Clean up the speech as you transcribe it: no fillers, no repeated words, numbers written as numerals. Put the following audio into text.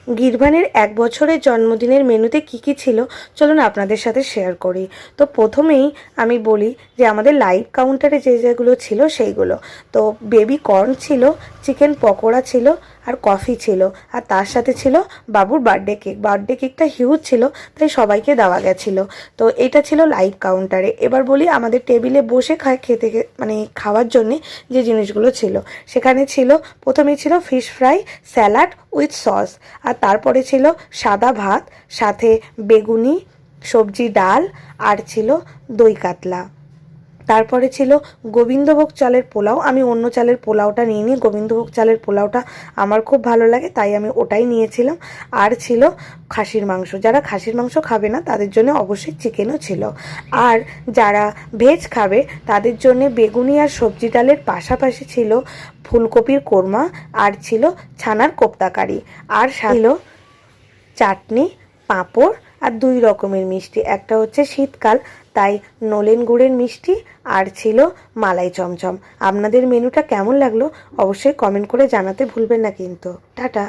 গিরভানের 1 বছরের জন্মদিনের মেনুতে কি ছিল চলুন আপনাদের সাথে শেয়ার করি। তো প্রথমেই আমি বলি যে আমাদের লাইভ কাউন্টারে যেগুলো ছিল সেইগুলো। তো বেবি কর্ন ছিল, চিকেন পকোড়া ছিল, আর কফি ছিল, আর তার সাথে ছিল বাবুর বার্থডে কেক। বার্থডে কেকটা হিউজ ছিল, তাই সবাইকে দেওয়া গেছিলো। তো এটা ছিল লাইভ কাউন্টারে। এবার বলি আমাদের টেবিলে বসে মানে খাওয়ার জন্যে যে জিনিসগুলো ছিল, সেখানে ছিল প্রথমেই ছিল fish fry, salad with sauce, আর তারপরে ছিল সাদা ভাত, সাথে বেগুনি, সবজি, ডাল, আর ছিল দই কাতলা। তারপরে ছিল গোবিন্দভোগ চালের পোলাও। আমি অন্য চালের পোলাওটা নিইনি, গোবিন্দভোগ চালের পোলাওটা আমার খুব ভালো লাগে, তাই আমি ওটাই নিয়েছিলাম। আর ছিল খাসির মাংস। যারা খাসির মাংস খাবে না তাদের জন্য অবশ্যই চিকেনও ছিল। আর যারা ভেজ খাবে তাদের জন্য বেগুনি আর সবজি ডালের পাশাপাশি ছিল ফুলকপির কোরমা, আর ছিল ছানার কোপ্তাকারি, আর ছিল চাটনি, পাঁপড়, আর 2 রকমের মিষ্টি। একটা হচ্ছে শীতকাল, তাই নলেন গুড়ের মিষ্টি, আর ছিল মালাই চমচম। আপনাদের মেনুটা কেমন লাগলো অবশ্যই কমেন্ট করে জানাতে ভুলবেন না কিন্তু। টাটা।